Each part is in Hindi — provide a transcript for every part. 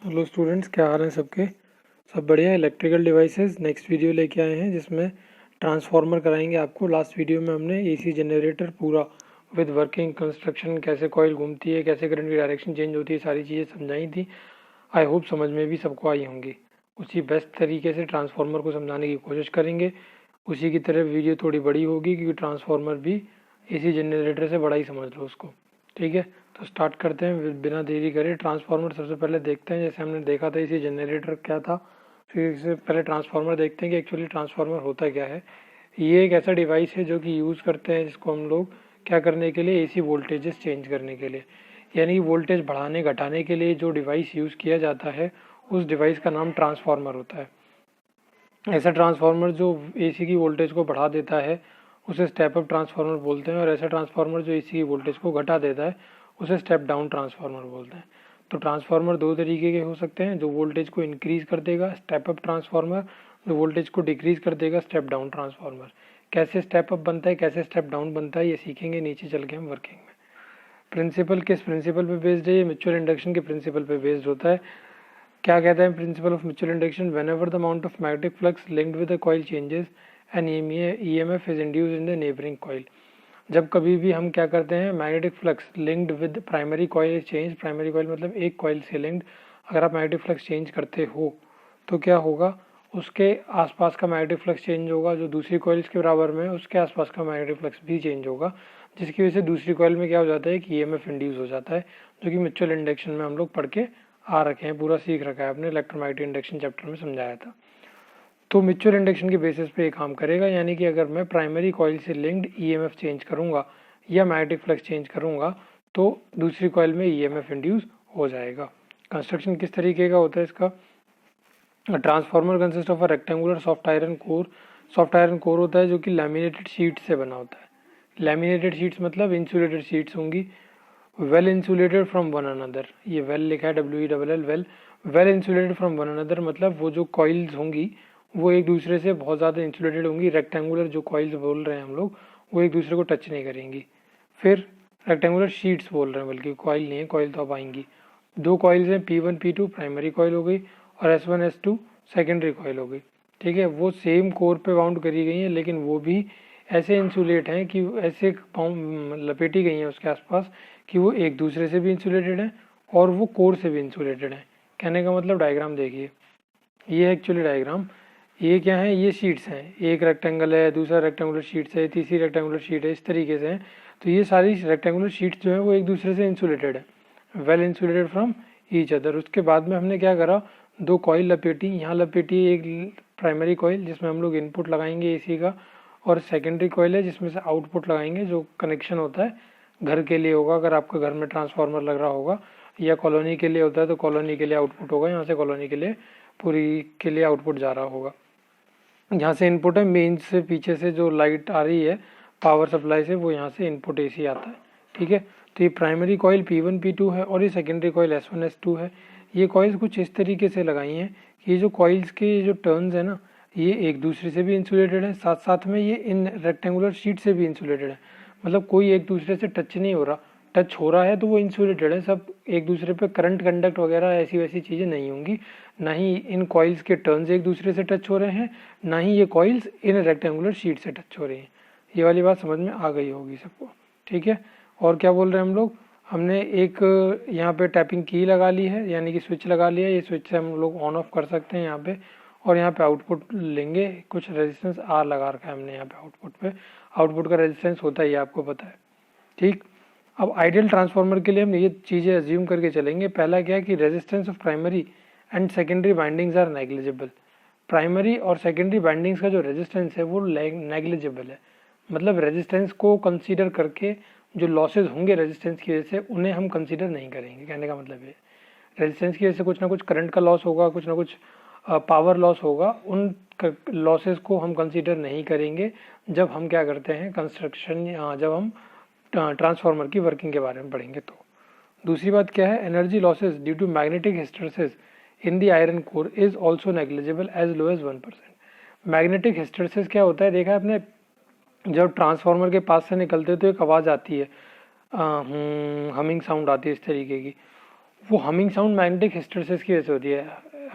हेलो स्टूडेंट्स, क्या हाल है सबके। सब बढ़िया। इलेक्ट्रिकल डिवाइसेस नेक्स्ट वीडियो लेके आए हैं जिसमें ट्रांसफार्मर कराएंगे आपको। लास्ट वीडियो में हमने एसी जनरेटर पूरा विद वर्किंग कंस्ट्रक्शन, कैसे कॉइल घूमती है, कैसे करंट की डायरेक्शन चेंज होती है, सारी चीज़ें समझाई थी। आई होप समझ में भी सबको आई होंगी। उसी बेस्ट तरीके से ट्रांसफार्मर को समझाने की कोशिश करेंगे। उसी की तरह वीडियो थोड़ी बड़ी होगी क्योंकि ट्रांसफार्मर भी एसी जनरेटर से बड़ा ही समझ लो उसको। ठीक है, तो स्टार्ट करते हैं बिना देरी करे। ट्रांसफार्मर सबसे पहले देखते हैं, जैसे हमने देखा था इसी जनरेटर क्या था, फिर इससे पहले ट्रांसफार्मर देखते हैं कि एक्चुअली ट्रांसफार्मर होता क्या है। ये एक ऐसा डिवाइस है जो कि यूज़ करते हैं, जिसको हम लोग क्या करने के लिए, एसी वोल्टेजेस चेंज करने के लिए, यानी वोल्टेज बढ़ाने घटाने के लिए जो डिवाइस यूज़ किया जाता है उस डिवाइस का नाम ट्रांसफार्मर होता है। ऐसा ट्रांसफार्मर जो एसी की वोल्टेज को बढ़ा देता है उसे स्टेप अप ट्रांसफार्मर बोलते हैं, और ऐसा ट्रांसफार्मर जो एसी की वोल्टेज को घटा देता है उसे स्टेप डाउन ट्रांसफार्मर बोलते हैं। तो ट्रांसफार्मर दो तरीके के हो सकते हैं, जो वोल्टेज को इंक्रीज कर देगा स्टेप अप ट्रांसफार्मर, जो वोल्टेज को डिक्रीज कर देगा स्टेप डाउन ट्रांसफार्मर। कैसे स्टेप अप बनता है, कैसे स्टेप डाउन बनता है, ये सीखेंगे नीचे चल के हम वर्किंग में। प्रिंसिपल किस प्रिंसिपल पे बेस्ड है, ये म्यूचुअल इंडक्शन के प्रिंसिपल पे बेस्ड होता है। क्या कहता है principle of mutual induction, whenever the amount of magnetic flux linked with the coil changes and EMF is induced in the neighbouring coil. जब कभी भी हम क्या करते हैं, magnetic flux linked with primary coil change, primary coil मतलब एक कॉइल से लिंक्ड, अगर आप मैग्नेटिक फ्लक्स चेंज करते हो तो क्या होगा, उसके आसपास का मैग्नेटिक फ्लक्स चेंज होगा, जो दूसरी कॉइल्स के बराबर में है उसके आसपास का मैग्नेटिक फ्लक्स भी चेंज होगा, जिसकी वजह से दूसरी कॉइल में क्या हो जाता है कि ईएमएफ इंड्यूस हो जाता है, जो कि म्यूचुअल इंडक्शन में हम लोग पढ़ के आ रखे हैं, पूरा सीख रखा है आपने, इलेक्ट्रोमैग्नेटिक इंडक्शन चैप्टर में समझाया था। तो म्यूचुअल इंडक्शन के बेसिस पे ये काम करेगा, यानी कि अगर मैं प्राइमरी कॉइल से लिंक्ड ईएमएफ चेंज करूंगा या मैग्नेटिक फ्लक्स चेंज करूंगा तो दूसरी कॉइल में ईएमएफ इंड्यूस हो जाएगा। कंस्ट्रक्शन किस तरीके का होता है इसका, transformer consist of a rectangular soft iron core. Soft iron core होता है जो कि लैमिनेटेड शीट से बना होता है। लैमिनेटेड शीट्स मतलब इंसुलेटेड शीट्स होंगी, well insulated from one another, ये वेल लिखा है WELL well. Well insulated from one another मतलब वो जो कॉइल्स होंगी वो एक दूसरे से बहुत ज़्यादा इंसुलेटेड होंगी। रेक्टेंगुलर जो कॉइल्स बोल रहे हैं हम लोग वो एक दूसरे को टच नहीं करेंगी। फिर रेक्टेंगुलर शीट्स बोल रहे हैं, बल्कि कॉइल नहीं है, कॉइल तो अब आएंगी। दो कॉइल्स हैं, P1 P2 प्राइमरी कॉइल हो गई और S1 S2 सेकेंडरी कॉइल हो गई। ठीक है, वो सेम कोर पे बाउंड करी गई हैं, लेकिन वो भी ऐसे इंसुलेट हैं कि ऐसे लपेटी गई हैं उसके आसपास कि वो एक दूसरे से भी इंसुलेटेड हैं और वो कोर से भी इंसुलेटेड हैं। कहने का मतलब डायग्राम देखिए, ये एक्चुअली डायग्राम, ये क्या है, ये शीट्स हैं, एक रेक्टेंगल है, दूसरा रेक्टेंगुलर शीट्स है, तीसरी रेक्टेंगुलर शीट है, इस तरीके से हैं। तो ये सारी रेक्टेंगुलर शीट्स जो है वो एक दूसरे से इंसुलेटेड है, well insulated from each other. उसके बाद में हमने क्या करा, दो कॉइल लपेटी, यहाँ लपेटी एक प्राइमरी कॉइल जिसमें हम लोग इनपुट लगाएंगे एसी का, और सेकेंडरी कॉइल है जिसमें से आउटपुट लगाएंगे, जो कनेक्शन होता है घर के लिए होगा, अगर आपके घर में ट्रांसफार्मर लग रहा होगा, या कॉलोनी के लिए होता है तो कॉलोनी के लिए आउटपुट होगा, यहाँ से कॉलोनी के लिए पूरी के लिए आउटपुट जा रहा होगा। यहाँ से इनपुट है, मेन से पीछे से जो लाइट आ रही है पावर सप्लाई से, वो यहाँ से इनपुट एसी आता है। ठीक है, तो ये प्राइमरी कॉइल P1 P2 है और ये सेकेंडरी कॉइल S1 S2 है। ये कॉइल्स कुछ इस तरीके से लगाई हैं कि ये जो कॉइल्स के जो टर्न्स है ना, ये एक दूसरे से भी इंसुलेटेड है, साथ साथ में ये इन रेक्टेंगुलर शीट से भी इंसुलेटेड है। मतलब कोई एक दूसरे से टच नहीं हो रहा, टच हो रहा है तो वो इंसुलेटेड है, सब एक दूसरे पे करंट कंडक्ट वगैरह ऐसी वैसी चीज़ें नहीं होंगी। ना ही इन कॉइल्स के टर्न्स एक दूसरे से टच हो रहे हैं, ना ही ये कॉइल्स इन रेक्टेंगुलर शीट से टच हो रही हैं। ये वाली बात समझ में आ गई होगी सबको। ठीक है, और क्या बोल रहे हैं हम लोग, हमने एक यहाँ पे टैपिंग की लगा ली है, यानी कि स्विच लगा लिया, ये स्विच से हम लोग ऑन ऑफ कर सकते हैं यहाँ पे, और यहाँ पे आउटपुट लेंगे, कुछ रेजिस्टेंस R लगा रखा है हमने यहाँ पे आउटपुट पे। आउटपुट का रेजिस्टेंस होता है ये आपको पता है। ठीक, अब आइडियल ट्रांसफार्मर के लिए हम ये चीज़ें अज्यूम करके चलेंगे। पहला क्या है कि resistance of primary and secondary windings are negligible. Primary और सेकेंडरी बाइंडिंग्स का जो रेजिस्टेंस है वो नेग्लिजिबल है, मतलब रेजिस्टेंस को कंसीडर करके जो लॉसेज होंगे रेजिस्टेंस की वजह से उन्हें हम कंसीडर नहीं करेंगे। कहने का मतलब ये, रेजिस्टेंस की वजह से कुछ ना कुछ करंट का लॉस होगा, कुछ ना कुछ पावर लॉस होगा, उन लॉसेज को हम कंसीडर नहीं करेंगे जब हम क्या करते हैं कंस्ट्रक्शन, जब हम ट्रांसफार्मर की वर्किंग के बारे में पढ़ेंगे। तो दूसरी बात क्या है, energy losses due to magnetic hysteresis in the iron core is also negligible as low as 1%। Magnetic hysteresis क्या होता है, देखा है आपने, जब ट्रांसफार्मर के पास से निकलते तो एक आवाज़ आती है, हमिंग साउंड आती है इस तरीके की, वो हमिंग साउंड मैग्नेटिक हिस्टैरिसीस की वजह से होती है।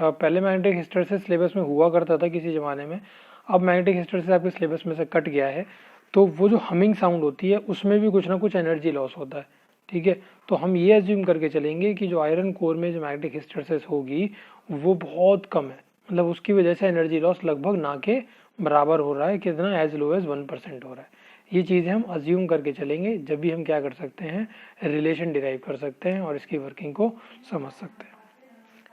पहले मैग्नेटिक हिस्टैरिसीस सिलेबस में हुआ करता था किसी ज़माने में, अब मैग्नेटिक हिस्टैरिसीस आपके सिलेबस में से कट गया है। तो वो जो हमिंग साउंड होती है उसमें भी कुछ ना कुछ एनर्जी लॉस होता है, ठीक है। तो हम ये एज्यूम करके चलेंगे कि जो आयरन कोर में जो मैग्नेटिक हिस्टैरिसीस होगी वो बहुत कम है, मतलब उसकी वजह से एनर्जी लॉस लगभग ना के बराबर हो रहा है, कितना, एज लो एज 1% हो रहा है। ये चीज़ें हम अज्यूम करके चलेंगे, जब भी हम क्या कर सकते हैं, रिलेशन डिराइव कर सकते हैं और इसकी वर्किंग को समझ सकते हैं।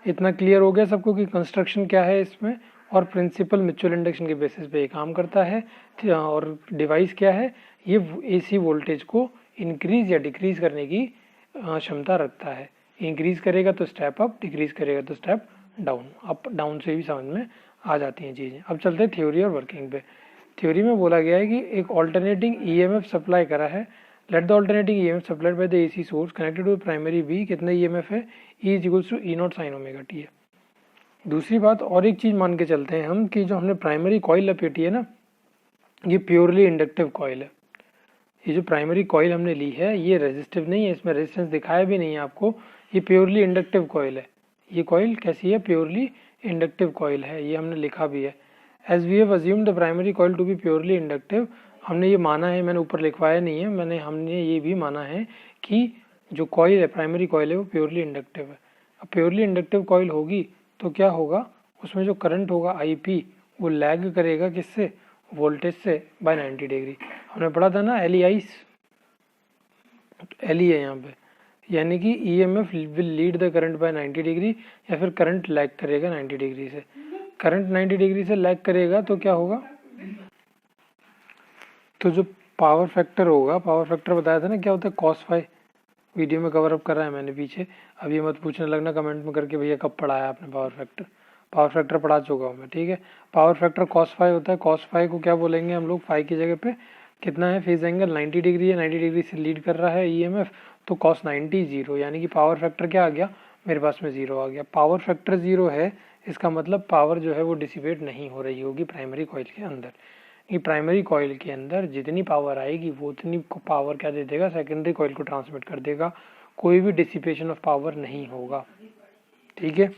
इतना क्लियर हो गया सबको कि कंस्ट्रक्शन क्या है इसमें, और प्रिंसिपल म्यूचुअल इंडक्शन के बेसिस पे ये काम करता है, और डिवाइस क्या है, ये एसी वोल्टेज को इंक्रीज या डिक्रीज करने की क्षमता रखता है। इंक्रीज करेगा तो स्टेप अप, डिक्रीज करेगा तो स्टेप डाउन। अप डाउन से भी समझ में आ जाती हैं चीज़ें। अब चलते हैं थ्योरी और वर्किंग पे। थ्योरी में बोला गया है कि एक ऑल्टरनेटिंग ईएमएफ सप्लाई करा है। Let the alternating EMF supplied by the AC source connected to primary be, कितना ईएमएफ है, E equals to E0 sine omega T है। दूसरी बात और एक चीज़ मान के चलते हैं हम कि जो हमने प्राइमरी कॉइल लपेटी है ना, ये प्योरली इंडक्टिव कॉइल है। ये जो प्राइमरी कॉइल हमने ली है ये रेजिस्टिव नहीं है, इसमें रेजिस्टेंस दिखाया भी नहीं है आपको, ये प्योरली इंडक्टिव कॉइल है। ये कॉइल कैसी है, प्योरली इंडक्टिव कॉइल है, ये हमने लिखा भी है। As we have assumed the primary coil to be purely inductive, हमने ये माना है, मैंने ऊपर लिखवाया नहीं है, हमने ये भी माना है कि जो कॉइल है, प्राइमरी कॉइल है, वो प्योरली इंडक्टिव है। अब प्योरली इंडक्टिव कॉइल होगी तो क्या होगा, उसमें जो करंट होगा IP वो लैग करेगा किससे, वोल्टेज से बाय 90 डिग्री। हमने पढ़ा था ना LEI, LE है यहाँ पे, यानी कि EMF will lead the current by 90 degree, या फिर करंट लैग करेगा 90 डिग्री से। करंट 90 डिग्री से लैग करेगा तो क्या होगा, तो जो पावर फैक्टर होगा, पावर फैक्टर बताया था ना क्या होता है, cos फाई, वीडियो में कवर अप कर रहा है मैंने पीछे। अब ये मत पूछने लगना कमेंट में करके भैया कब पढ़ाया आपने पावर फैक्टर, पावर फैक्टर पढ़ा चुका हूँ मैं, ठीक है। पावर फैक्टर cos फाई होता है, cos फाई को क्या बोलेंगे हम लोग, फाई की जगह पे कितना है, फेज एंगल 90 डिग्री है, 90 डिग्री से लीड कर रहा है EMF, तो cos 90 जीरो, यानी कि पावर फैक्टर क्या आ गया मेरे पास में, जीरो आ गया। पावर फैक्टर जीरो है, इसका मतलब पावर जो है वो डिसिपेट नहीं हो रही होगी प्राइमरी कॉइल के अंदर। ये प्राइमरी कॉइल के अंदर जितनी पावर आएगी वो उतनी पावर क्या दे देगा, सेकेंडरी कॉइल को ट्रांसमिट कर देगा, कोई भी डिसिपेशन ऑफ पावर नहीं होगा, ठीक है।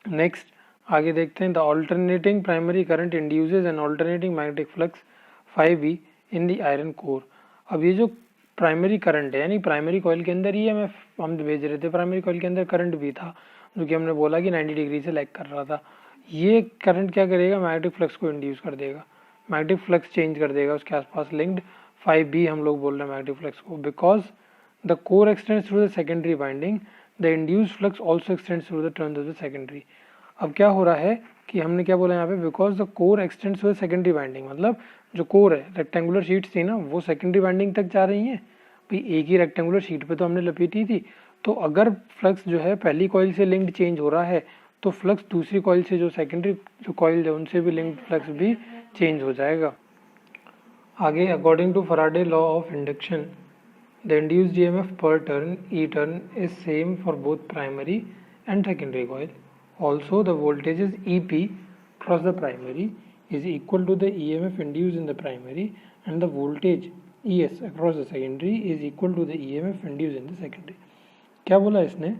नेक्स्ट आगे देखते हैं, the alternating primary current induces an alternating magnetic flux 5V in the iron core. अब ये जो प्राइमरी करंट है, यानी प्राइमरी कॉइल के अंदर EMF हम भेज रहे थे, प्राइमरी कॉइल के अंदर करंट भी था जो कि हमने बोला कि 90 डिग्री से लैग कर रहा था। ये करंट क्या करेगा, मैग्नेटिक फ्लक्स को इंड्यूस कर देगा, मैग्नेटिक फ्लक्स चेंज कर देगा उसके आसपास लिंक्ड 5B हम लोग बोल रहे हैं मैग्नेटिक फ्लक्स को। Because the core x tends through the secondary binding, the induced flux also x tends through the turn off the secondary. अब क्या हो रहा है कि हमने क्या बोला यहाँ पे, because the core x tends through the secondary binding, मतलब जो कोर है, रेक्टेंगुलर शीट्स थी ना, वो सेकेंडरी बाइंडिंग तक जा रही हैं भाई, एक ही रेक्टेंगुलर शीट पे तो हमने लपेटी थी। तो अगर फ्लक्स जो है पहली कॉइल से लिंक्ड चेंज हो रहा है तो फ्लक्स दूसरी कॉइल से, जो सेकेंडरी जो कॉइल है उनसे भी लिंक्ड फ्लक्स भी चेंज हो जाएगा। आगे, according to Faraday law of induction, the induced EMF per turn E turn is same for both primary and secondary coil. Also the voltages EP across the primary is equal to the EMF induced in the primary, and the voltage ES across the secondary is equal to the EMF induced in the secondary। क्या बोला इसने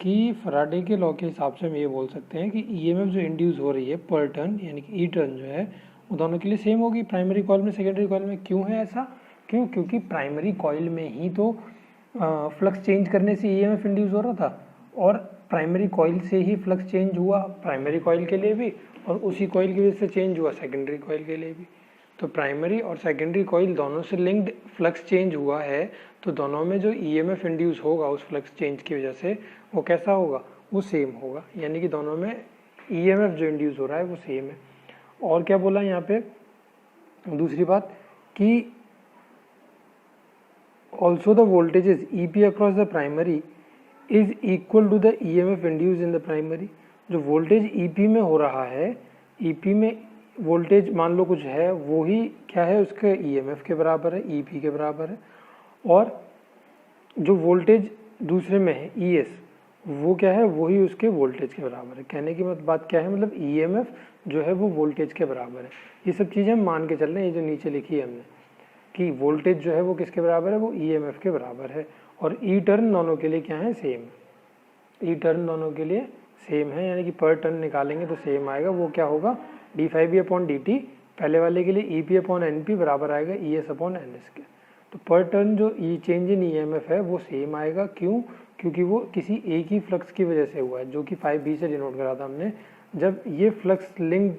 कि फराडे के लॉ के हिसाब से हम ये बोल सकते हैं कि EMF जो इंड्यूस हो रही है पर टर्न, यानी कि E टर्न जो है वो दोनों के लिए सेम होगी, प्राइमरी कॉइल में सेकेंडरी कॉइल में। क्यों है ऐसा, क्योंकि प्राइमरी कॉइल में ही तो फ्लक्स चेंज करने से EMF इंड्यूस हो रहा था, और प्राइमरी कॉइल से ही फ्लक्स चेंज हुआ प्राइमरी कॉइल के लिए भी, और उसी कॉइल की वजह से चेंज हुआ सेकेंडरी कॉइल के लिए भी। तो प्राइमरी और सेकेंडरी कॉइल दोनों से लिंक्ड फ्लक्स चेंज हुआ है, तो दोनों में जो EMF इंड्यूस होगा उस फ्लक्स चेंज की वजह से वो कैसा होगा, वो सेम होगा, यानी कि दोनों में EMF जो इंड्यूस हो रहा है वो सेम है। और क्या बोला यहाँ पे, दूसरी बात कि also the voltages EP across the primary is equal to the EMF induce in the primary. जो वोल्टेज EP में हो रहा है, EP में वोल्टेज मान लो कुछ है, वो ही क्या है उसके EMF के बराबर है, EP के बराबर है। और जो वोल्टेज दूसरे में है ES, वो क्या है, वही उसके वोल्टेज के बराबर है। कहने की बात क्या है, मतलब EMF जो है वो वोल्टेज के बराबर है। ये सब चीज़ें हम मान के चल रहे हैं, ये जो नीचे लिखी है हमने कि वोल्टेज जो है वो किसके बराबर है, वो EMF के बराबर है, और E टर्न दोनों के लिए क्या है, सेम है। ई टर्न दोनों के लिए सेम है, यानी कि पर टर्न निकालेंगे तो सेम आएगा। वो क्या होगा, d∅b/dt पहले वाले के लिए EP/NP बराबर आएगा ES/NS के। तो पर टर्न जो चेंज इन EMF है वो सेम आएगा। क्यों? क्योंकि वो किसी एक ही फ्लक्स की वजह से हुआ है, जो कि 5B से डिनोट करा था हमने। जब ये फ्लक्स लिंक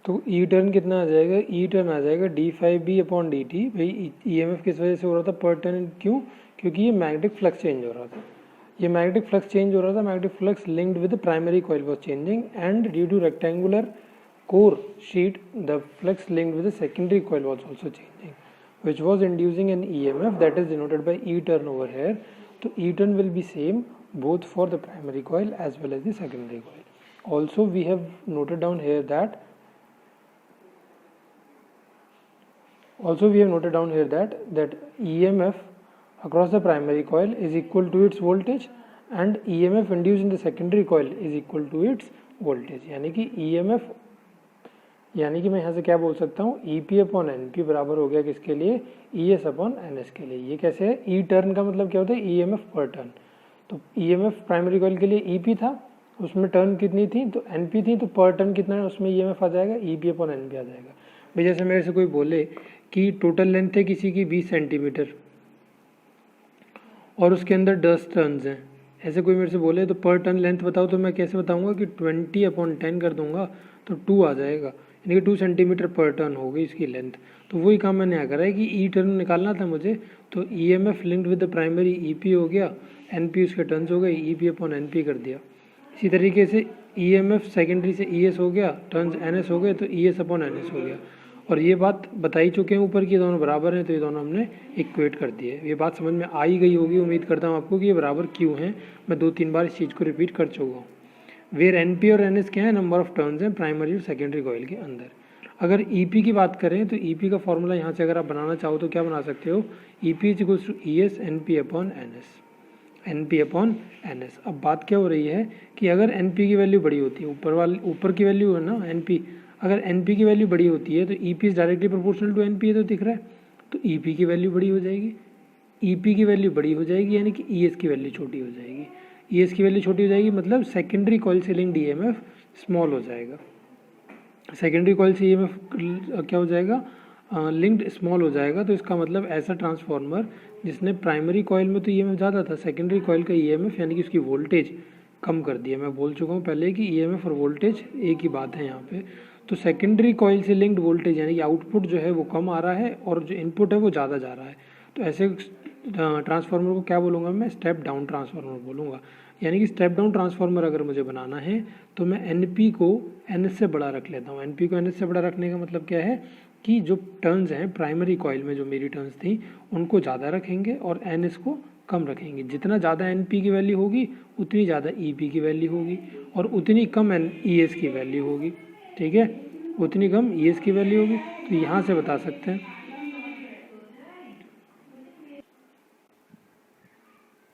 तो ई टर्न कितना आ जाएगा, ई टर्न आ जाएगा d∅b/dt। भाई EMF किस वजह से हो रहा था, पर टर्न। क्यों? क्योंकि ये मैग्नेटिक फ्लक्स चेंज हो रहा था। ये मैग्नेटिक फ्लक्स चेंज हो रहा था, magnetic flux linked with primary coil was changing and due two rectangular core sheet the flux linked with the secondary coil was also changing, which was inducing an EMF that is denoted by E turn over here. So E turn will be same both for the primary coil as well as the secondary coil. Also we have noted down here that that EMF across the primary coil is equal to its voltage and EMF induced in the secondary coil is equal to its voltage. यानी कि मैं यहाँ से क्या बोल सकता हूँ, EP/NP बराबर हो गया किसके लिए, ES/NS के लिए। ये कैसे है, ई टर्न का मतलब क्या होता है, EMF पर टर्न। तो EMF प्राइमरी कॉइल के लिए EP था, उसमें टर्न कितनी थी, तो NP थी, तो पर टर्न कितना है उसमें EMF आ जाएगा, EP/NP आ जाएगा। भाई जैसे मेरे से कोई बोले कि टोटल लेंथ है किसी की 20 सेंटीमीटर और उसके अंदर 10 टर्न्स हैं, ऐसे कोई मेरे से बोले तो पर टर्न लेंथ बताओ, तो मैं कैसे बताऊंगा कि 20/10 कर दूंगा तो 2 आ जाएगा, यानी कि 2 सेंटीमीटर पर टर्न हो गई इसकी लेंथ। तो वही काम मैंने यहाँ करा है कि ई टर्न निकालना था मुझे, तो EMF linked with the primary EP हो गया, NP उसके टर्न्स हो गए, EP/NP कर दिया। इसी तरीके से EMF सेकेंडरी से ES हो गया, टर्न्स NS हो गए, तो ES/NS हो गया। और ये बात बता ही चुके हैं ऊपर की दोनों बराबर हैं, तो ये दोनों हमने इक्वेट कर दिए। ये बात समझ में आ ही गई होगी, उम्मीद करता हूँ आपको कि ये बराबर क्यों हैं। मैं 2-3 बार इस चीज़ को रिपीट कर चुका हूँ। वेयर NP और NS क्या है, नंबर ऑफ टर्न्स हैं प्राइमरी और सेकेंडरी कॉइल के अंदर। अगर EP की बात करें तो EP का फॉर्मूला यहाँ से अगर आप बनाना चाहो तो क्या बना सकते हो, EP = ES NP/NS, NP/NS। अब बात क्या हो रही है कि अगर NP की वैल्यू बड़ी होती है, ऊपर की वैल्यू है ना NP, अगर NP की वैल्यू बड़ी होती है तो EP is directly proportional to NP, है तो दिख रहा है, तो EP की वैल्यू बड़ी हो जाएगी, EP की वैल्यू बड़ी हो जाएगी, यानी कि ES की वैल्यू छोटी हो जाएगी। ES की वैल्यू छोटी हो जाएगी मतलब सेकेंडरी कॉइल से लिंक्ड EMF स्मॉल हो जाएगा। सेकेंडरी कॉइल से EMF क्या हो जाएगा, लिंक्ड स्मॉल हो जाएगा। तो इसका मतलब ऐसा ट्रांसफार्मर जिसने प्राइमरी कॉइल में तो EMF ज़्यादा था, सेकेंडरी कॉइल का EMF यानी कि उसकी वोल्टेज कम कर दिया। मैं बोल चुका हूँ पहले कि EMF और वोल्टेज एक ही बात है यहाँ पे। तो सेकेंडरी कॉइल से लिंक्ड वोल्टेज यानी कि आउटपुट जो है वो कम आ रहा है और जो इनपुट है वो ज़्यादा जा रहा है। तो ऐसे ट्रांसफार्मर को क्या बोलूँगा मैं, स्टेप डाउन ट्रांसफार्मर बोलूँगा। यानी कि स्टेप डाउन ट्रांसफार्मर अगर मुझे बनाना है तो मैं NP को NS से बड़ा रख लेता हूँ। NP को NS से बड़ा रखने का मतलब क्या है कि जो टर्न्स हैं प्राइमरी कॉइल में, जो मेरी टर्न्स थी उनको ज़्यादा रखेंगे और NS को कम रखेंगे। जितना ज़्यादा NP की वैल्यू होगी उतनी ज़्यादा EP की वैल्यू होगी और उतनी कम ES की वैल्यू होगी। ठीक है, उतनी कम ES की वैल्यू होगी। तो यहाँ से बता सकते हैं,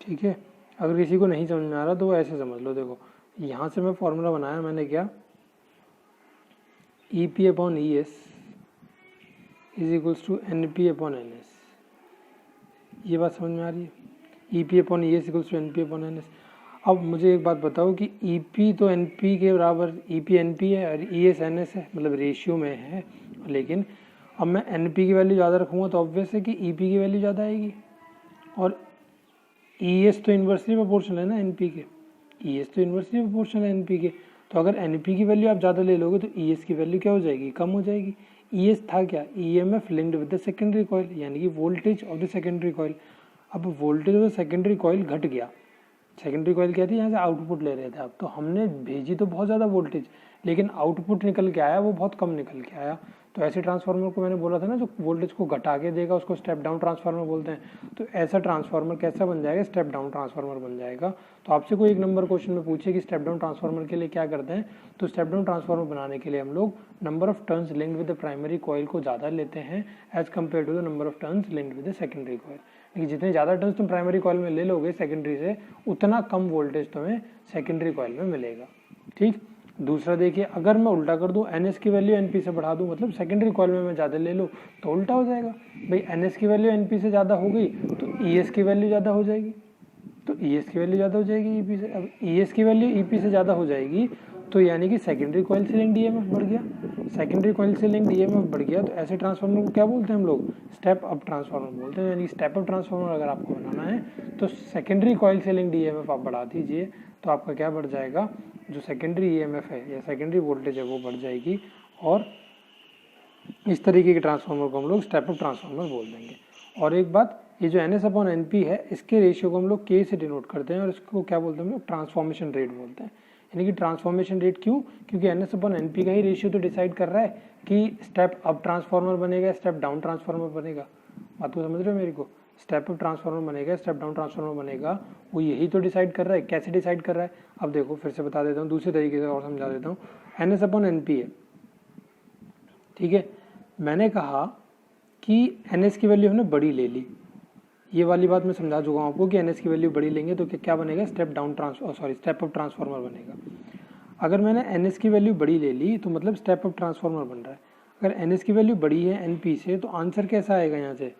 ठीक है। अगर किसी को नहीं समझ में आ रहा तो वो ऐसे समझ लो, देखो यहाँ से मैं फॉर्मूला बनाया मैंने, क्या, EP/ES = NP/NS। ये बात समझ में आ रही है, EP/ES = NP/NS। अब मुझे एक बात बताओ कि EP तो NP के बराबर, EP NP है और ES NS है, मतलब रेशियो में है। लेकिन अब मैं NP की वैल्यू ज़्यादा रखूँगा तो ऑब्वियस है कि EP की वैल्यू ज़्यादा आएगी और ES तो इन्वर्सली प्रोपोर्शनल है ना NP के, ES तो इन्वर्सली प्रोपोर्शनल है NP के। तो अगर NP की वैल्यू आप ज़्यादा ले लोगे तो ES की वैल्यू क्या हो जाएगी, कम हो जाएगी। ES था क्या, EMF linked with the secondary coil, यानी कि voltage of the secondary coil. अब voltage of the secondary coil घट गया, सेकेंडरी कॉइल क्या थी, यहाँ से आउटपुट ले रहे थे आप, तो हमने भेजी तो बहुत ज़्यादा वोल्टेज, लेकिन आउटपुट निकल के आया वो बहुत कम निकल के आया। तो ऐसे ट्रांसफार्मर को मैंने बोला था ना, जो वोल्टेज को घटा के देगा उसको स्टेप डाउन ट्रांसफार्मर बोलते हैं। तो ऐसा ट्रांसफार्मर कैसा बन जाएगा, स्टेप डाउन ट्रांसफार्मर बन जाएगा। तो आपसे कोई 1 नंबर क्वेश्चन में पूछे कि स्टेप डाउन ट्रांसफार्मर के लिए क्या करते हैं, तो स्टेप डाउन ट्रांसफार्मर बनाने के लिए हम लोग number of turns linked with the primary coil को ज़्यादा लेते हैं as compared to the number of turns linked with the secondary coil. लेकिन जितने ज़्यादा टर्न्स तुम प्राइमरी कॉइल में ले लोगे सेकेंडरी से, उतना कम वोल्टेज तुम्हें सेकेंडरी कॉइल में मिलेगा। ठीक, दूसरा देखिए, अगर मैं उल्टा कर दूं, NS की वैल्यू NP से बढ़ा दूं, मतलब सेकेंडरी कॉइल में मैं ज़्यादा ले लूँ तो उल्टा हो जाएगा। भाई NS की वैल्यू NP से ज़्यादा हो गई तो ES की वैल्यू ज़्यादा हो जाएगी, तो ES की वैल्यू ज़्यादा हो जाएगी EP से। अब ES की वैल्यू EP से ज़्यादा हो जाएगी तो यानी कि सेकेंडरी कॉइल से लिंक्ड EMF बढ़ गया। सेकेंडरी कॉइल से लिंक्ड EMF बढ़ गया तो ऐसे ट्रांसफार्मर को क्या बोलते हैं हम लोग? स्टेप अप ट्रांसफार्मर बोलते हैं। यानी स्टेप अप ट्रांसफार्मर अगर आपको बनाना है तो सेकेंडरी कॉइल से लिंक्ड EMF आप बढ़ा दीजिए तो आपका क्या बढ़ जाएगा, जो सेकेंडरी EMF है या सेकेंडरी वोल्टेज है वो बढ़ जाएगी, और इस तरीके के ट्रांसफार्मर को हम लोग स्टेप अप ट्रांसफार्मर बोल देंगे। और एक बात, ये जो NS/NP है इसके रेशियो को हम लोग K से डिनोट करते हैं और इसको क्या बोलते हैं हम लोग? ट्रांसफॉर्मेशन रेट बोलते हैं। यानी कि ट्रांसफॉर्मेशन रेट क्यों? क्योंकि NS/NP का ही रेशियो तो डिसाइड कर रहा है कि स्टेप अप ट्रांसफार्मर बनेगा, स्टेप डाउन ट्रांसफार्मर बनेगा। बात को समझ रहे हो मेरे को? स्टेप अप ट्रांसफार्मर बनेगा, स्टेप डाउन ट्रांसफार्मर बनेगा, वो यही तो डिसाइड कर रहा है। कैसे डिसाइड कर रहा है? अब देखो फिर से बता देता हूँ, दूसरे तरीके से और समझा देता हूँ। NS/NP है, ठीक है। मैंने कहा कि NS की वैल्यू हमने बड़ी ले ली, ये वाली बात मैं समझा चुका हूँ आपको कि NS की वैल्यू बड़ी लेंगे तो क्या बनेगा? स्टेप अप ट्रांसफार्मर बनेगा। अगर मैंने NS की वैल्यू बड़ी ले ली तो मतलब स्टेप अप ट्रांसफार्मर बन रहा है। अगर NS की वैल्यू बड़ी है NP से तो आंसर कैसा आएगा? यहाँ से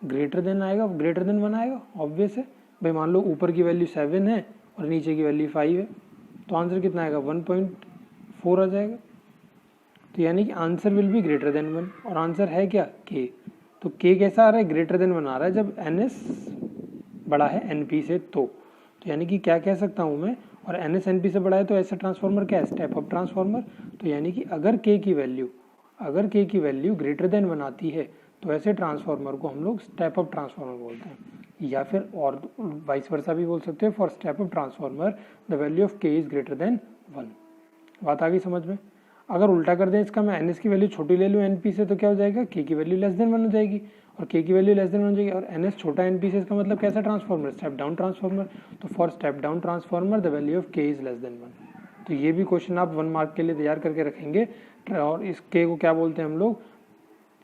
ग्रेटर देन आएगा, ग्रेटर देन 1 आएगा, ऑब्वियस है। भाई मान लो ऊपर की वैल्यू 7 है और नीचे की वैल्यू 5 है तो आंसर कितना आएगा? 1.4 आ जाएगा। तो यानी कि answer will be greater than 1, और आंसर है क्या? K। तो K कैसा आ रहा है? ग्रेटर देन 1 आ रहा है जब NS बड़ा है NP से। तो यानी कि क्या कह सकता हूँ मैं? और NS NP से बड़ा है तो ऐसा ट्रांसफार्मर क्या है? Step up transformer. तो यानी कि अगर K की वैल्यू ग्रेटर देन 1 आती है तो ऐसे ट्रांसफार्मर को हम लोग स्टेप अप ट्रांसफार्मर बोलते हैं, या फिर और वाइस वर्सा भी बोल सकते हैं। For step up transformer the value of K is greater than 1। बात आ गई समझ में? अगर उल्टा कर दें इसका, मैं NS की वैल्यू छोटी ले लूँ NP से तो क्या हो जाएगा? K की वैल्यू लेस देन 1 हो जाएगी, और K की वैल्यू लेस देन 1 हो जाएगी, और NS छोटा NP से, इसका मतलब कैसा ट्रांसफार्मर? Step down transformer. तो for step down transformer the value of K is less than 1। तो ये भी क्वेश्चन आप 1 मार्क के लिए तैयार करके रखेंगे। और इस K को क्या बोलते हैं हम लोग?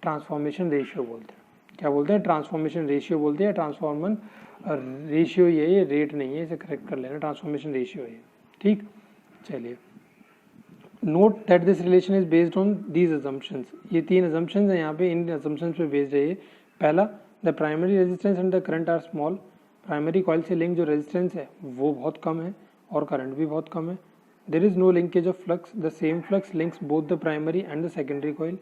ट्रांसफॉर्मेशन रेशियो बोलते हैं। क्या बोलते हैं? ट्रांसफॉर्मेशन रेशियो बोलते हैं। ट्रांसफॉर्मर रेशियो ये रेट नहीं है, इसे करेक्ट कर लेना, ट्रांसफॉर्मेशन रेशियो है, ठीक। चलिए, note that this relation is based on these assumptions. ये 3 अजम्पशंस हैं यहाँ पे, इन अजम्पशंस पे बेस्ड है ये। पहला, the primary resistance and the current are small. Primary coil से लिंक जो रेजिस्टेंस है वो बहुत कम है और करंट भी बहुत कम है। There is no linkage of flux, the same flux links both the primary and the secondary coil.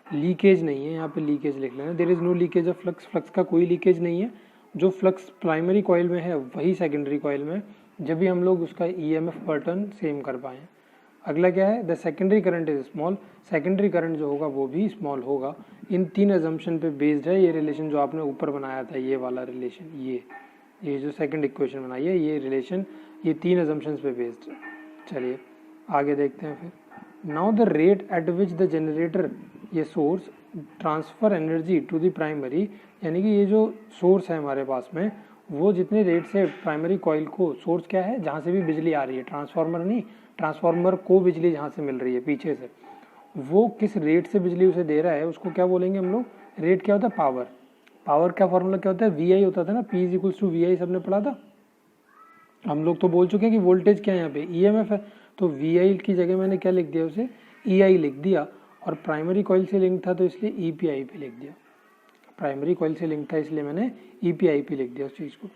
Leakage नहीं है, यहाँ पे लीकेज लिख लेना। There is no leakage of flux, flux का कोई लीकेज नहीं है। जो फ्लक्स प्राइमरी कॉइल में है वही सेकेंडरी कॉइल में, जब भी हम लोग उसका EMF पैटर्न सेम कर पाएँ। अगला क्या है? The secondary current is small, secondary current जो होगा वो भी स्मॉल होगा। इन 3 अजम्पशन पे बेस्ड है ये रिलेशन जो आपने ऊपर बनाया था, ये वाला रिलेशन, ये जो सेकंड इक्वेशन बनाई है ये रिलेशन, ये 3 अजम्पशंस पे बेस्ड है। चलिए आगे देखते हैं फिर। Now the rate at which the generator, ये source, transfer energy to the primary, यानी कि ये जो सोर्स है हमारे पास में वो जितने रेट से प्राइमरी कॉइल को, सोर्स क्या है? जहाँ से भी बिजली आ रही है, ट्रांसफार्मर नहीं, ट्रांसफार्मर को बिजली जहाँ से मिल रही है पीछे से, वो किस रेट से बिजली उसे दे रहा है उसको क्या बोलेंगे हम लोग? रेट क्या होता है? पावर। पावर का फॉर्मूला क्या होता है? VI होता था ना, P is equals to VI, सबने पढ़ा था। हम लोग तो बोल चुके हैं कि वोल्टेज क्या है यहाँ पे? EMF है, तो VI की जगह मैंने क्या लिख दिया? उसे EI लिख दिया, और प्राइमरी कॉइल से लिंक था तो इसलिए EPIP लिख दिया। प्राइमरी कॉइल से लिंक था इसलिए मैंने EPIP लिख दिया उस चीज़ को।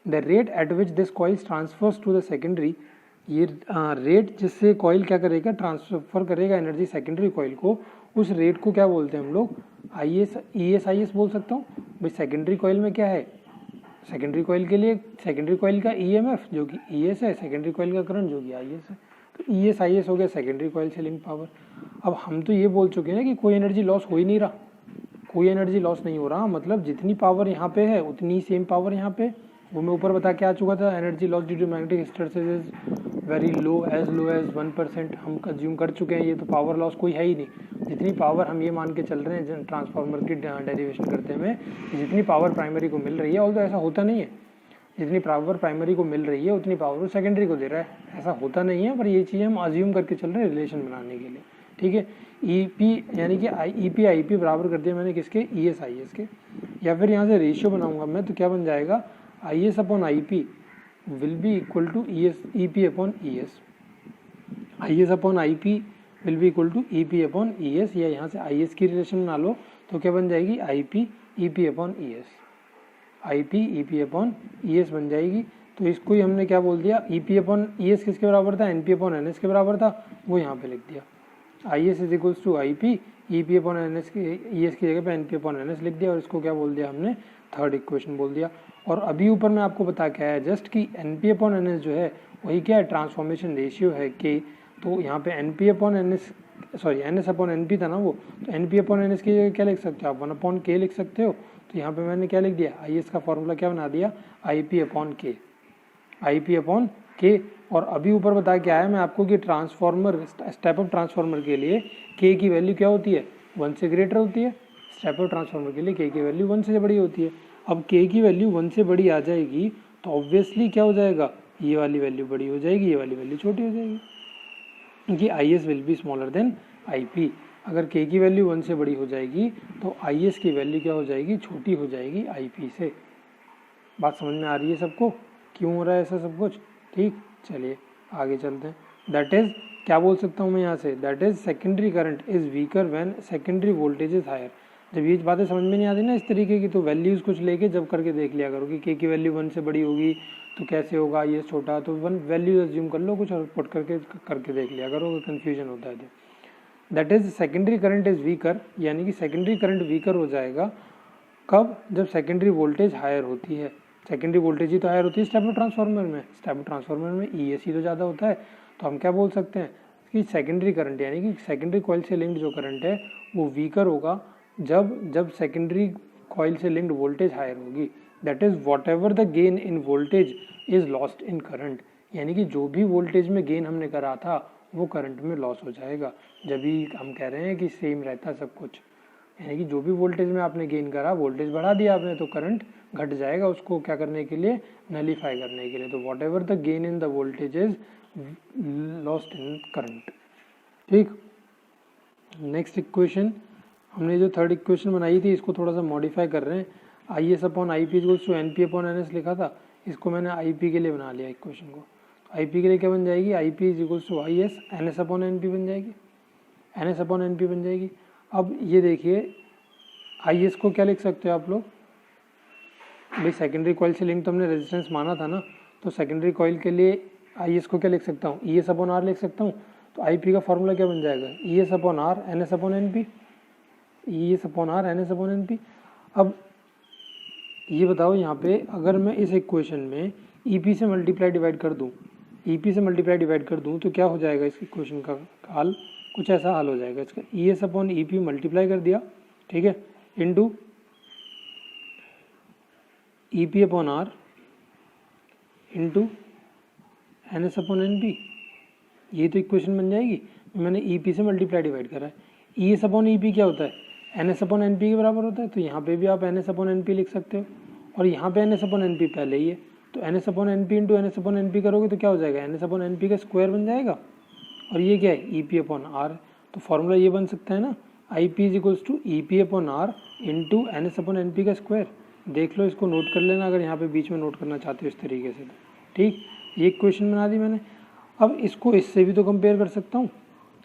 The rate at which this coil transfers to the secondary, ये रेट जिससे कॉइल क्या करेगा? ट्रांसफर करेगा एनर्जी सेकेंडरी कॉइल को, उस रेट को क्या बोलते हैं हम लोग? ES बोल सकता हूँ। भाई सेकेंडरी कॉइल में क्या है? सेकेंडरी कॉइल के लिए सेकेंडरी कॉइल का EMF जो कि ES है, सेकेंडरी कॉइल का करंट जो कि IS है, तो ES हो गया सेकेंडरी कॉइल से लिंक पावर। अब हम तो ये बोल चुके हैं कि कोई एनर्जी लॉस हो ही नहीं रहा, कोई एनर्जी लॉस नहीं हो रहा, मतलब जितनी पावर यहाँ पे है उतनी सेम पावर यहाँ पे, वो मैं ऊपर बता के आ चुका था। Energy loss due to magnetic hysteresis is very low as 1% हम कंज्यूम कर चुके हैं, ये तो पावर लॉस कोई है ही नहीं। जितनी पावर हम ये मान के चल रहे हैं ट्रांसफार्मर की डेरिवेशन करते हुए, जितनी पावर प्राइमरी को मिल रही है, ऑल्दो ऐसा होता नहीं है, जितनी पावर प्राइमरी को मिल रही है उतनी पावर वो सेकेंडरी को दे रहा है, ऐसा होता नहीं है, पर ये चीज़ हम अज्यूम करके चल रहे हैं रिलेशन बनाने के लिए, ठीक है। EP यानी कि EP बराबर कर दिया मैंने किसके? ES के। या फिर यहाँ से रेशियो बनाऊंगा मैं तो क्या बन जाएगा? IS/IP will be equal to EP/ES। I S upon I P will be equal to E P upon E S, या यहाँ से आई एस की रिलेशन बना लो तो क्या बन जाएगी I P E P upon E S, I P E P upon E S बन जाएगी। तो इसको ही हमने क्या बोल दिया, E P upon E S किसके बराबर था, N P upon N S के बराबर था, वो यहाँ पे लिख दिया। I S is equals to I P E P upon N S की, ई एस की जगह पे N P upon N S लिख दिया, और इसको क्या बोल दिया हमने, थर्ड इक्वेशन बोल दिया। और अभी ऊपर मैं आपको बता के आया जस्ट कि N P upon N S जो है वही क्या है, ट्रांसफॉर्मेशन रेशियो है के। तो यहाँ पे N P upon N S, sorry N S upon N P था ना वो, तो N P upon N S की जगह क्या लिख सकते हो आप, 1 अपॉन के लिख सकते हो। तो यहाँ पे मैंने क्या लिख दिया, आई एस का फॉर्मूला क्या बना दिया, आई पी अपॉन के, आई पी अपॉन के। और अभी ऊपर बता के आया मैं आपको कि ट्रांसफॉर्मर, स्टेप अप ट्रांसफॉर्मर के लिए के की वैल्यू क्या होती है, 1 से ग्रेटर होती है। स्टेप अप ट्रांसफॉर्मर के लिए के की वैल्यू 1 से बड़ी होती है। अब के की वैल्यू 1 से बड़ी आ जाएगी तो ऑब्वियसली क्या हो जाएगा, ये वाली वैल्यू बड़ी हो जाएगी, ये वाली वैल्यू छोटी हो जाएगी, क्योंकि I S will be smaller than I P. अगर के की वैल्यू 1 से बड़ी हो जाएगी तो आई एस की वैल्यू क्या हो जाएगी, छोटी हो जाएगी आई पी से। बात समझ में आ रही है सबको, क्यों हो रहा है ऐसा सब कुछ, ठीक। चलिए आगे चलते हैं। दैट इज, क्या बोल सकता हूँ मैं यहाँ से, that is secondary current is weaker when secondary voltage is higher. जब ये बातें समझ में नहीं आती ना इस तरीके की, तो वैल्यूज़ कुछ लेके जब करके देख लिया करो कि के की वैल्यू 1 से बड़ी होगी तो कैसे होगा, ये छोटा, तो 1 वैल्यू अज्यूम कर लो कुछ और पुट करके देख लिया करो अगर कन्फ्यूजन होता है तो। That is secondary current is weaker, यानी कि सेकेंडरी करंट वीकर हो जाएगा कब, जब सेकेंडरी वोल्टेज हायर होती है। सेकेंडरी वोल्टेज ही तो हायर होती है स्टेप अप ट्रांसफार्मर में, स्टेप अप ट्रांसफार्मर में ई एस ही तो ज़्यादा होता है। तो हम क्या बोल सकते हैं कि सेकेंडरी करंट, यानी कि सेकेंडरी कॉइल से लिंक्ड जो करंट है वो वीकर होगा जब सेकेंडरी कॉइल से लिंक्ड वोल्टेज हायर होगी। That is what ever the gain in voltage is lost in current, यानी कि जो भी वोल्टेज में गेन हमने करा था वो करंट में लॉस हो जाएगा। जब भी हम कह रहे हैं कि सेम रहता सब कुछ, यानी कि जो भी वोल्टेज में आपने गेन करा, वोल्टेज बढ़ा दिया आपने तो करंट घट जाएगा, उसको क्या करने के लिए, नलीफाई करने के लिए। तो what ever the gain in the voltage is lost in current, ठीक। नेक्स्ट इक्वेशन, हमने जो थर्ड इक्वेशन बनाई थी इसको थोड़ा सा मॉडिफाई कर रहे हैं। I S upon I P equals to N P upon N S लिखा था, इसको मैंने आई पी के लिए बना लिया इक्वेशन को। आई पी के लिए क्या बन जाएगी, I P is equals to I S N S upon N P बन जाएगी, N S upon N P बन जाएगी। अब ये देखिए आई एस को क्या लिख सकते हो आप लोग, भाई सेकेंडरी कॉइल से लिंक तो हमने रेजिस्टेंस माना था ना, तो सेकेंडरी कॉइल के लिए आई एस को क्या लिख सकता हूँ, ई एस अपॉन आर लिख सकता हूँ। तो आई पी का फॉर्मूला क्या बन जाएगा, E S upon R N S upon N P, E S upon R N S upon N P. अब ये बताओ यहाँ पे अगर मैं इस इक्वेशन में ई पी से मल्टीप्लाई डिवाइड कर दूँ, ई पी से मल्टीप्लाई डिवाइड कर दूँ तो क्या हो जाएगा इस इक्वेशन का हाल, कुछ ऐसा हाल हो जाएगा इसका। E S upon E P multiply कर दिया, ठीक है, into E P upon R into N S upon N P, ये तो इक्वेशन बन जाएगी। मैंने ई पी से मल्टीप्लाई डिवाइड करा है। E S upon E P क्या होता है, N S upon N P के बराबर होता है, तो यहाँ पे भी आप N S upon N P लिख सकते हो, और यहाँ पे N S upon N P पहले ही है, तो N S upon N P into N S upon N P करोगे तो क्या हो जाएगा, N S upon N P का स्क्वायर बन जाएगा, और ये क्या है, ई पी अपॉन आर। तो फॉर्मूला ये बन सकता है ना, I P is equals to E P upon R into N S upon N P का स्क्वायर। देख लो, इसको नोट कर लेना अगर यहाँ पे बीच में नोट करना चाहते हो इस तरीके से, ठीक। ये इक्वेशन बना दी मैंने। अब इसको इससे भी तो कंपेयर कर सकता हूँ,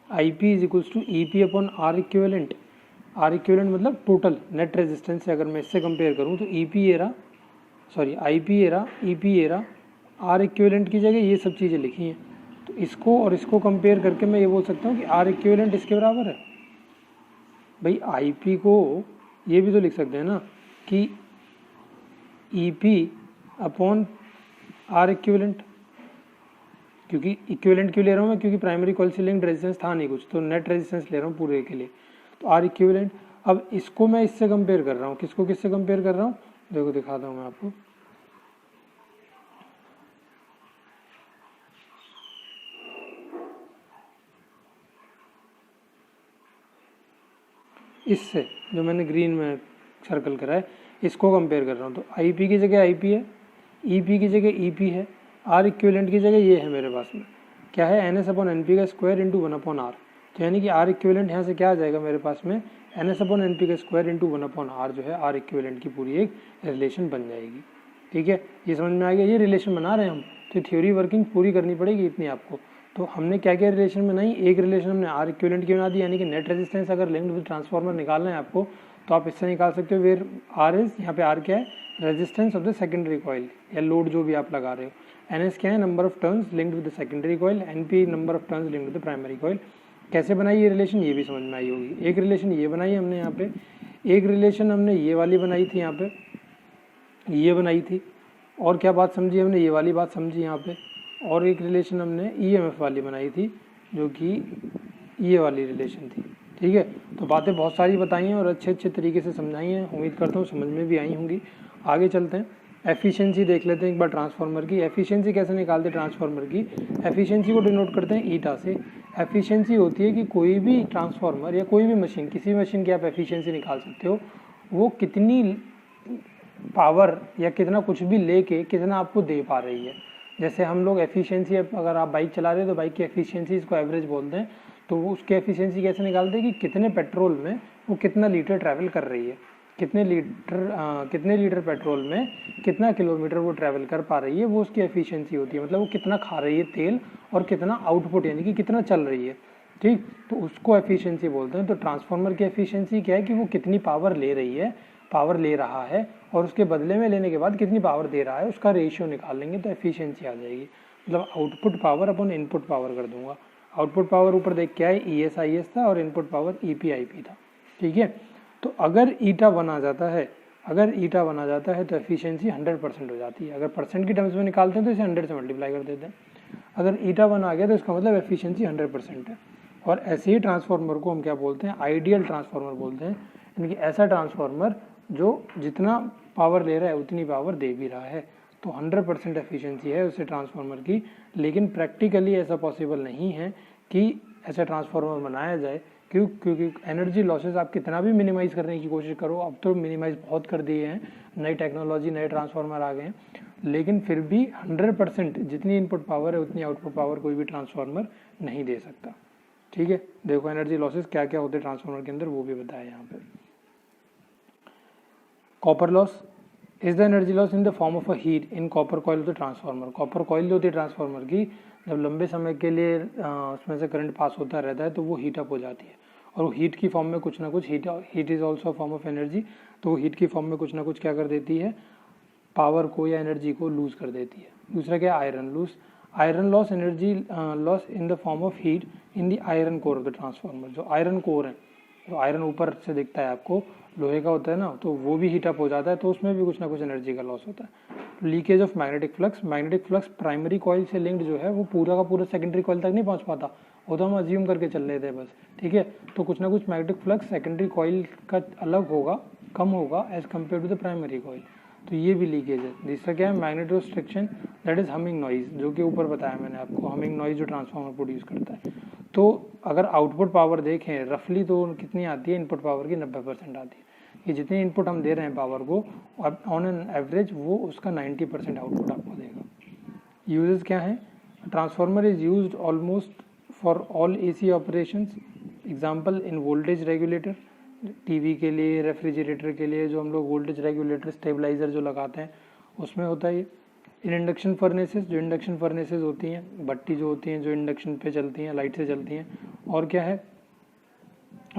I P is equals to E P upon R equivalent. R equivalent मतलब टोटल नेट रेजिस्टेंस से अगर मैं इससे कंपेयर करूँ तो ई पी एरा, सॉरी आई पी एरा, ई पी एरा, आर इक्विवेलेंट की जगह ये सब चीज़ें लिखी हैं, तो इसको और इसको कंपेयर करके मैं ये बोल सकता हूँ कि आर इक्विवेलेंट इसके बराबर है। भाई आई पी को ये भी तो लिख सकते हैं ना कि E P upon R equivalent, क्योंकि इक्विवेलेंट क्यों ले रहा हूँ मैं, क्योंकि प्राइमरी कॉइल से लिंक्ड रेजिस्टेंस था नहीं कुछ, तो नेट रेजिस्टेंस ले रहा हूँ पूरे के लिए, तो आर इक्विवेलेंट। अब इसको मैं इससे कंपेयर कर रहा हूँ, किसको किससे कंपेयर कर रहा हूँ, देखो दिखाता हूँ मैं आपको। इससे जो मैंने ग्रीन में सर्कल करा है इसको कंपेयर कर रहा हूँ, तो आई पी की जगह आई पी है, ई पी की जगह ई पी है, आर इक्विवेलेंट की जगह ये है मेरे पास में, क्या है, N S upon N P का स्क्वायर इंटू 1 अपॉन आर। तो यानी कि आर इक्विवेलेंट यहाँ से क्या आ जाएगा मेरे पास में, N S upon N P का स्क्वायर इंटू 1 अपॉन आर जो है आर इक्विवेलेंट की पूरी एक रिलेशन बन जाएगी, ठीक है। ये समझ में आ गया, ये रिलेशन बना रहे हैं हम, तो थ्योरी वर्किंग पूरी करनी पड़ेगी इतनी आपको, तो हमने क्या क्या रिलेशन बनाई, एक रिलेशन हमने आर इक्विवेलेंट की बना दी, यानी कि नेट रेजिस्टेंस अगर लिंक्ड विद ट्रांसफार्मर निकालना है आपको तो आप इससे निकाल सकते हो, वेयर आर इज, यहाँ पे आर क्या है, resistance of the secondary coil या लोड जो भी आप लगा रहे हो, एन एस क्या है, number of turns linked with the secondary coil, N P number of turns linked with the primary coil. कैसे बनाई ये रिलेशन, ये भी समझ में आई होगी। एक रिलेशन ये बनाई हमने यहाँ पे, एक रिलेशन हमने ये वाली बनाई थी, यहाँ पे ये बनाई थी, और क्या बात समझी हमने, ये वाली बात समझी यहाँ पे, और एक रिलेशन हमने ईएमएफ वाली बनाई थी जो कि ये वाली रिलेशन थी। ठीक है, तो बातें बहुत सारी बताई हैं और अच्छे अच्छे तरीके से समझाई हैं, उम्मीद करता हूँ समझ में भी आई होंगी। आगे चलते हैं, एफिशिएंसी देख लेते हैं एक बार ट्रांसफार्मर की। एफिशिएंसी कैसे निकालते हैं ट्रांसफार्मर की, एफिशिएंसी को डिनोट करते हैं ईटा से। एफिशिएंसी होती है कि कोई भी ट्रांसफार्मर या कोई भी मशीन, किसी भी मशीन की आप एफिशिएंसी निकाल सकते हो, वो कितनी पावर या कितना कुछ भी लेके कितना आपको दे पा रही है। जैसे हम लोग एफिशिएंसी, अगर आप बाइक चला रहे हो तो बाइक की एफिशिएंसी इसको एवरेज बोलते हैं, तो वो उसकी एफिशिएंसी कैसे निकालते हैं कि कितने पेट्रोल में वो कितना लीटर ट्रैवल कर रही है, कितने लीटर पेट्रोल में कितना किलोमीटर वो ट्रैवल कर पा रही है, वो उसकी एफिशिएंसी होती है। मतलब वो कितना खा रही है तेल और कितना आउटपुट यानी कि कितना चल रही है। ठीक, तो उसको एफिशिएंसी बोलते हैं। तो ट्रांसफार्मर की एफिशिएंसी क्या है कि वो कितनी पावर ले रही है, पावर ले रहा है, और उसके बदले में लेने के बाद कितनी पावर दे रहा है, उसका रेशियो निकाल लेंगे तो एफिशिएंसी आ जाएगी। मतलब आउटपुट पावर अपन इनपुट पावर कर दूंगा। आउटपुट पावर ऊपर देख के आए ES/IS था और इनपुट पावर EP/IP था। ठीक है, तो अगर ईटा बना जाता है, तो एफिशिएंसी 100% हो जाती है। अगर परसेंट की टर्म्स में निकालते हैं तो इसे 100 से मल्टीप्लाई कर देते हैं। अगर ईटा बन आ गया तो इसका मतलब एफिशिएंसी 100% है। और ऐसे ही ट्रांसफार्मर को हम क्या बोलते हैं, आइडियल ट्रांसफार्मर बोलते हैं, यानी कि ऐसा ट्रांसफार्मर जो जितना पावर ले रहा है उतनी पावर दे भी रहा है। तो 100% एफिशिएंसी है उससे ट्रांसफार्मर की। लेकिन प्रैक्टिकली ऐसा पॉसिबल नहीं है कि ऐसा ट्रांसफार्मर बनाया जाए, क्योंकि एनर्जी लॉसेस आप कितना भी मिनिमाइज़ करने की कोशिश करो, अब तो मिनिमाइज़ बहुत कर दिए हैं, नई टेक्नोलॉजी, नए ट्रांसफार्मर आ गए हैं, लेकिन फिर भी 100% जितनी इनपुट पावर है उतनी आउटपुट पावर कोई भी ट्रांसफार्मर नहीं दे सकता। ठीक है, देखो एनर्जी लॉसेस क्या क्या होते हैं ट्रांसफार्मर के अंदर वो भी बताया यहाँ पे। Copper loss is the energy loss in the form of a heat in copper coil of the transformer. Copper coil जो होती है ट्रांसफार्मर की, जब लंबे समय के लिए उसमें से करंट पास होता रहता है तो वो हीट अप हो जाती है, और वो हीट की फॉर्म में कुछ ना कुछ, heat is also form of energy, तो वो हीट की फॉर्म में कुछ ना कुछ क्या कर देती है, पावर को या एनर्जी को लूज कर देती है। दूसरा क्या है, iron loss. Iron loss, energy loss in the form of heat in the iron core of the transformer. जो आयरन कोर है, जो आयरन ऊपर से दिखता है आपको, लोहे का होता है ना, तो वो भी हीट अप हो जाता है, तो उसमें भी कुछ ना कुछ एनर्जी का लॉस होता है। Leakage of magnetic flux, magnetic flux primary coil से लिंक्ड जो है वो पूरा का पूरा सेकेंडरी कॉइल तक नहीं पहुंच पाता, वो तो हम अज्यूम करके चल रहे थे बस। ठीक है, तो कुछ ना कुछ मैग्नेटिक फ्लक्स सेकेंडरी कॉइल का अलग होगा, कम होगा as compared to the primary coil, तो ये भी लीकेज है। दूसरा क्या है, magnetostriction, that is humming noise, जो कि ऊपर बताया मैंने आपको, हमिंग नॉइज जो ट्रांसफार्मर प्रोड्यूस करता है। तो अगर आउटपुट पावर देखें रफली तो कितनी आती है, इनपुट पावर की 90% आती है। ये जितनी इनपुट हम दे रहे हैं पावर को, और ऑन एन एवरेज वो उसका 90% आउटपुट आपको देगा। यूजेस क्या है, transformer is used almost for all AC operations. Example in voltage regulator, TV के लिए, रेफ्रिजरेटर के लिए जो हम लोग वोल्टेज रेगुलेटर, स्टेबलाइजर जो लगाते हैं उसमें होता है ये। इन इंडक्शन फर्नेसेस, जो इंडक्शन फर्नेसेस होती हैं, भट्टी जो होती हैं जो इंडक्शन पे चलती हैं, लाइट से चलती हैं। और क्या है,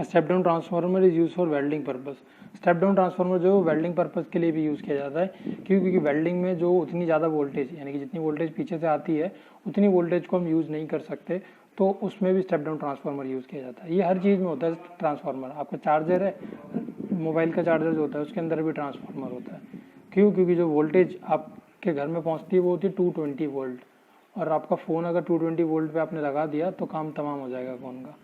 step down transformer is use for welding purpose. Step down transformer जो वेल्डिंग पर्पस के लिए भी यूज़ किया जाता है, क्योंकि वेल्डिंग में जो उतनी ज़्यादा वोल्टेज, यानी कि जितनी वोल्टेज पीछे से आती है उतनी वोल्टेज को हम यूज़ नहीं कर सकते, तो उसमें भी स्टेप डाउन ट्रांसफार्मर यूज़ किया जाता है। ये हर चीज़ में होता है ट्रांसफार्मर। आपका चार्जर है, मोबाइल का चार्जर जो होता है उसके अंदर भी ट्रांसफार्मर होता है। क्योंकि जो वोल्टेज आपके घर में पहुँचती है वो होती है 220 वोल्ट, और आपका फ़ोन अगर 220 वोल्ट पे आपने लगा दिया तो काम तमाम हो जाएगा फ़ोन का।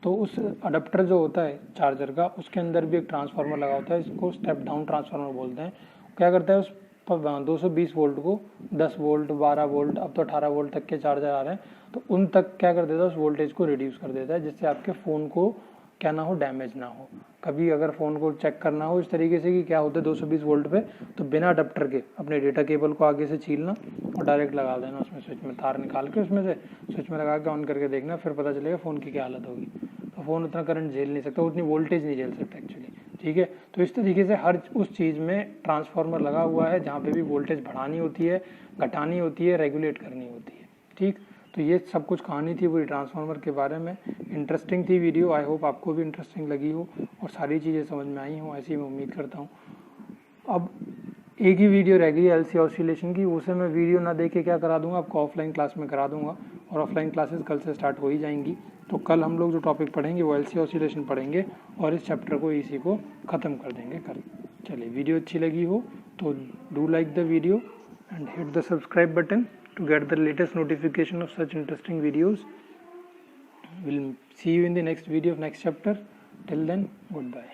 तो उस अडेप्टर जो होता है चार्जर का, उसके अंदर भी एक ट्रांसफार्मर लगा होता है, इसको स्टेप डाउन ट्रांसफार्मर बोलते हैं। क्या करता है, उस 220 वोल्ट को 10 वोल्ट, 12 वोल्ट, अब तो 18 वोल्ट तक के चार्जर आ रहे हैं, तो उन तक क्या कर देता है, उस वोल्टेज को रिड्यूस कर देता है, जिससे आपके फ़ोन को क्या ना हो, डैमेज ना हो। कभी अगर फ़ोन को चेक करना हो इस तरीके से कि क्या होता है 220 वोल्ट पे, तो बिना अडेप्टर के अपने डेटा केबल को आगे से छीलना और डायरेक्ट लगा देना उसमें, स्विच में तार निकाल के उसमें से स्विच में लगा के ऑन करके देखना, फिर पता चलेगा फ़ोन की क्या हालत होगी। तो फ़ोन उतना करंट झेल नहीं सकता, उतनी वोल्टेज नहीं झेल सकता एक्चुअली। ठीक है, तो इस तरीके से हर उस चीज़ में ट्रांसफार्मर लगा हुआ है जहाँ पे भी वोल्टेज बढ़ानी होती है, घटानी होती है, रेगुलेट करनी होती है। ठीक, तो ये सब कुछ कहानी थी पूरी ट्रांसफार्मर के बारे में। इंटरेस्टिंग थी वीडियो, आई होप आपको भी इंटरेस्टिंग लगी हो और सारी चीज़ें समझ में आई हो, ऐसी मैं उम्मीद करता हूँ। अब एक ही वीडियो रह गई एलसी ऑसिलेशन की, उसे मैं वीडियो ना दे के क्या करा दूंगा, आपको ऑफलाइन क्लास में करा दूंगा, और ऑफलाइन क्लासेस कल से स्टार्ट हो ही जाएंगी। तो कल हम लोग जो टॉपिक पढ़ेंगे वो एलसी ऑसिलेशन पढ़ेंगे और इस चैप्टर को इसी को ख़त्म कर देंगे कल। चलिए, वीडियो अच्छी लगी हो तो do like the video and hit the subscribe button to get the latest notification of such interesting videos. We'll see you in the next video of next chapter. Till then, goodbye.